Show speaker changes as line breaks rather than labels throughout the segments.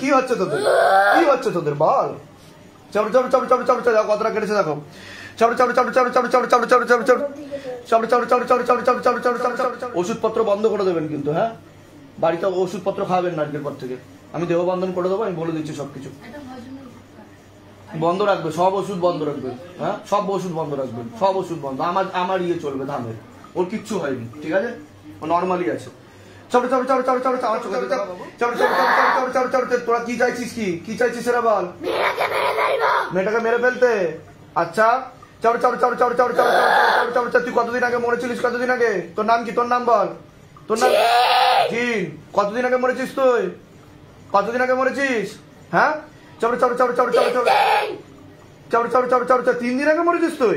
কি হচ্ছে তোদের বল? কতটা কেটেছে দেখো। ওষুধপত্র বন্ধ করে দেবেন কিন্তু, হ্যাঁ বাড়িতে ওষুধপত্র খাওয়াবেন না আজকের পর থেকে। আমি দেহ বন্ধন করে দেবো, আমি বলে দিচ্ছি সবকিছু
একটা হজমের
বন্ধ রাখবে, সব ওষুধ বন্ধ রাখবে, হ্যাঁ সব ওষুধ বন্ধ রাখবেন, সব ওষুধ বন্ধ। আমার ইয়ে চলবে ধামের, ওর কিচ্ছু হয়নি, ঠিক আছে, ও নর্মালি আছে। তোরা কি চাইছিস, কি চাইছিস এরা বল? মেয়েটাকে মেরে ফেলতে? আচ্ছা তুই কতদিন আগে মরেছিলিস? কতদিন আগে? তোর নাম কি? তোর নাম বল। তোর নাম জিন। কতদিন আগে মরেছিস তুই? কতদিন আগে মরেছিস? হ্যাঁ 3 দিন আগে মরেছিস তুই?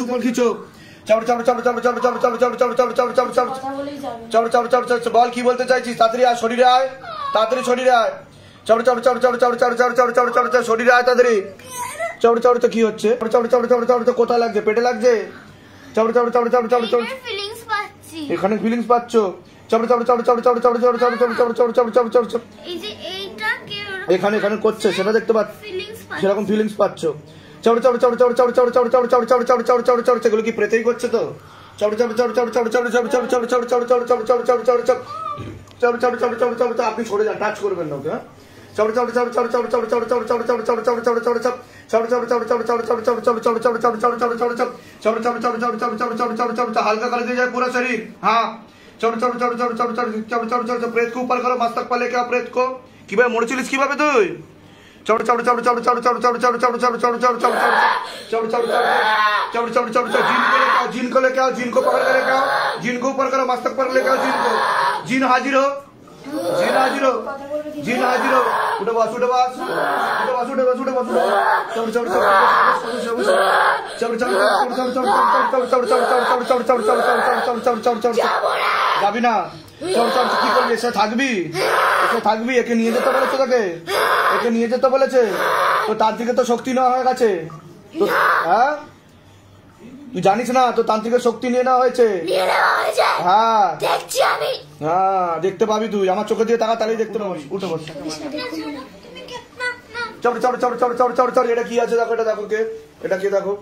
উপর খিচো বল কি বলতে চাইছিস তাড়াতাড়ি আয় শরীরে আয় তাড়াতাড়ি শরীরে আয় শরীরে আয় তাড়াতাড়ি চড় কি হচ্ছে কোথায় লাগছে পেটে লাগছে
ফিলিংস পাচ্ছি
এখানে ফিলিংস পাচ্ছ
এই যে এইটা কেউ
এখানে এখানে করছে সেটা দেখতে পাচ্ছ
ফিলিংস পাচ্ছি
সেরকম ফিলিংস পাচ্ছ সেগুলো কি প্রেতেই করছে তো আপনি সরে যান, টাচ করবেন না ওকে। हल्का कर दिया जाए पूरा शरीर। हाँ प्रेत को ऊपर करो, मस्तक पर लेके आओ प्रेत को। कि भाई মরেছিলিস কিভাবে তুই? जिन को लेके आओ, जिन को पकड़ के लेके आओ, जिन को ऊपर करो, मस्तक पर लेके आओ जिन को। जिन हाजिर हो, जिन हाजिर हो, जिन हाजिर हो। उठे बस, उठे बस, उठे बस, उठे बस, उठे बस, যাবি না? কি করবি? এসে থাকবি, এসে থাকবি। একে নিয়ে যেতে বলেছে তোকে, একে নিয়ে যেতে বলেছে তো, তার দিকে তো শক্তি নেওয়া হয়ে গেছে। হ্যাঁ তুই জানিস না তো, তান্ত্রিকের শক্তি নিয়ে নেওয়া হয়েছে। হ্যাঁ
দেখছি আমি।
হ্যাঁ দেখতে পাবি তুই, আমার চোখে দিয়ে তাকা তাহলেই দেখতে পাবি। উঠে বস। চল এটা কি আছে দেখো, এটা দেখো কে, এটা কে দেখো।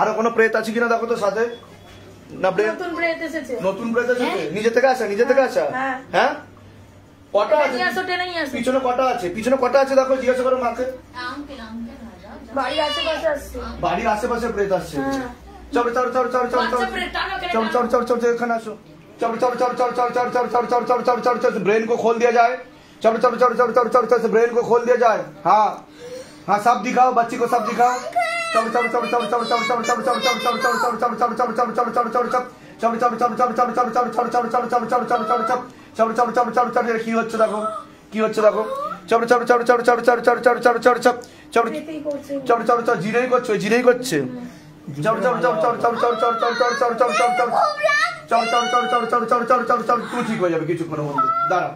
আরো কোনো প্রেত আছে কিনা দেখো তো সাথে। না প্রেত,
নতুন প্রেত এসেছে।
নতুন প্রেত এসেছে। নিজে থেকে আসা, নিজে থেকে আসা। হ্যাঁ কটা আছে পিছনে? কটা আছে পিছনে? কটা আছে দেখো, জিজ্ঞাসা করো মাকে।
বাড়ির আশেপাশে আসছে,
বাড়ির আশেপাশে প্রেত আসছে। চলো এখানে আসো। चलो ब्रेन को खोल दिया जाए। चलो ब्रेन को खोल दिया जाए। हाँ हाँ सब दिखाओ, बच्ची को सब दिखाओ। কি হচ্ছে দেখো, কি হচ্ছে দেখো। জিনেই করছে, জিনেই করছে। তুই ঠিক হয়ে যাবে কিছুক্ষণের মধ্যে, দাঁড়া।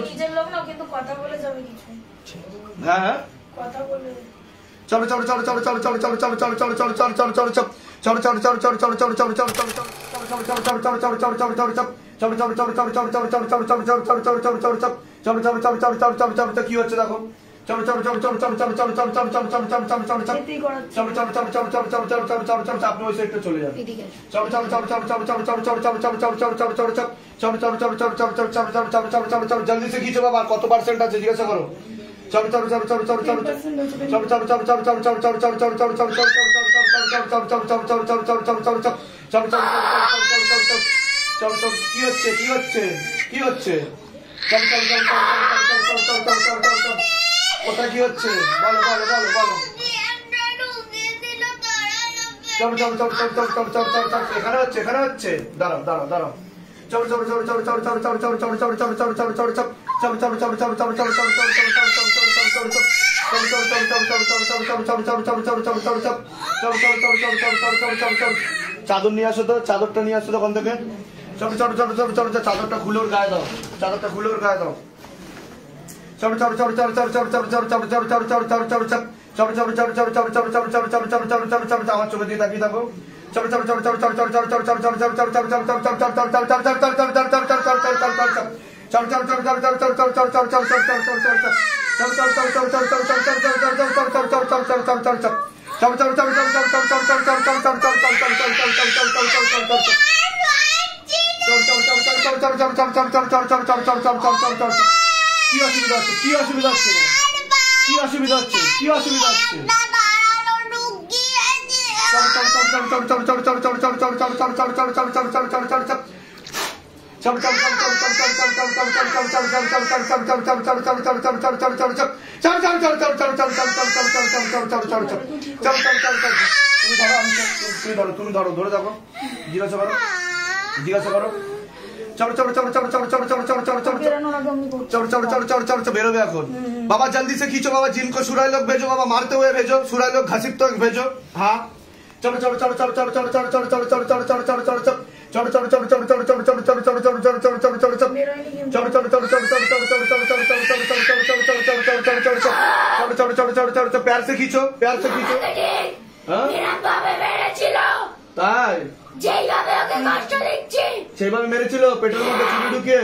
নিজের লোক না, কিন্তু কথা বলে যাবে কিছু।
হ্যাঁ হ্যাঁ
কথা বলে
কি হচ্ছে দেখো। আপনি ওই সাইডটা চলে যান। জলদি সে খিচো বাবা, কত পার্সেন্ট আছে জিজ্ঞাসা করো। কি হচ্ছে, কি হচ্ছে, কি হচ্ছে? কোথায় কি হচ্ছে বলো, বলো, বলো, বলো। এখানে হচ্ছে, এখানে হচ্ছে। দাঁড়াও, দাঁড়াও, দাঁড়াও। চাদর নিয়ে আসো তো, চাদরটা নিয়ে আসো তখন থেকে। চাদরটা খুলে ওর গায়ে দাও, চাদরটা খুলে ওর গায়ে দাও। আমার চোখে দিয়ে তাকিয়ে থাকো। কি অসুবিধা হচ্ছে, কি অসুবিধা হচ্ছে, কি অসুবিধা হচ্ছে, কি অসুবিধা হচ্ছে? তুমি ধরো, ধরে দেখো, জিজ্ঞাসা করো, জিজ্ঞাসা করো। বেরোবে এখন। बाबा जल्दी से खींचो बाबा, जिनको सुराई लोग भेजो बाबा, मारते हुए भेजो, सुराई लोग घसीटते हुए भेजो। हाँ चलो चलो चलो चलो चलो चलो चलो चलो चलो चलो चलो चलो चलो चलो चलो प्यार से खींचो, प्यार से खींचो। তাই সেইভাবে মেরেছিল পেটের মধ্যে ছুরি ঢুকিয়ে।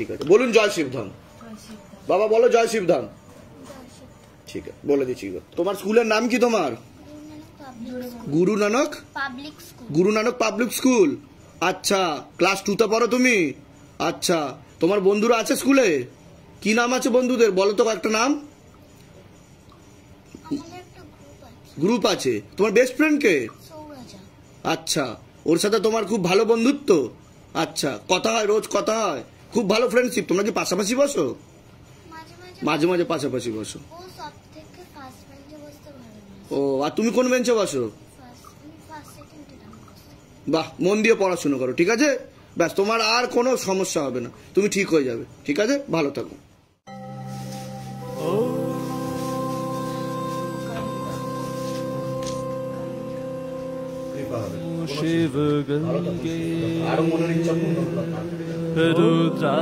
ঠিক আছে, বলুন জয় শিবধাম।
জয় শিবধাম।
বাবা বলো জয় শিবধাম। ঠিক আছে, বলে দিচ্ছি। তোমার স্কুলের নাম কি তোমার? Guru Nanak
public school.
Guru Nanak public school. আচ্ছা, ক্লাস 2 পড়ো তুমি? আচ্ছা, তোমার বন্ধুরা আছে স্কুলে? কি নাম আছে বন্ধুদের, বলো তো একটা নাম।
আমাদের একটা গ্রুপ আছে,
গ্রুপ আছে। তোমার বেস্ট ফ্রেন্ড কে?
সৌরাজা।
আচ্ছা, ওর সাথে তোমার খুব ভালো বন্ধুত্ব? আচ্ছা, কথা হয়, রোজ কথা হয়, খুব ভালো ফ্রেন্ডশিপ। তোমরা কি পাশাপাশি বসো?
মাঝে মাঝে
মাঝে মাঝে পাশাপাশি বসো।
ও সব থেকে ফার্স্ট বেঞ্চে বসতে ভালোবাসে।
ও, আর তুমি কোন বেঞ্চে বসো?
ফার্স্ট সেকেন্ড এরকম বসে।
বাহ, মন দিয়ে পড়াশোনা করো, ঠিক আছে? ব্যাস, তোমার আর কোনো সমস্যা হবে না, তুমি ঠিক হয়ে যাবে, ঠিক আছে? ভালো থাকো।
शिव गंगे रुद्रा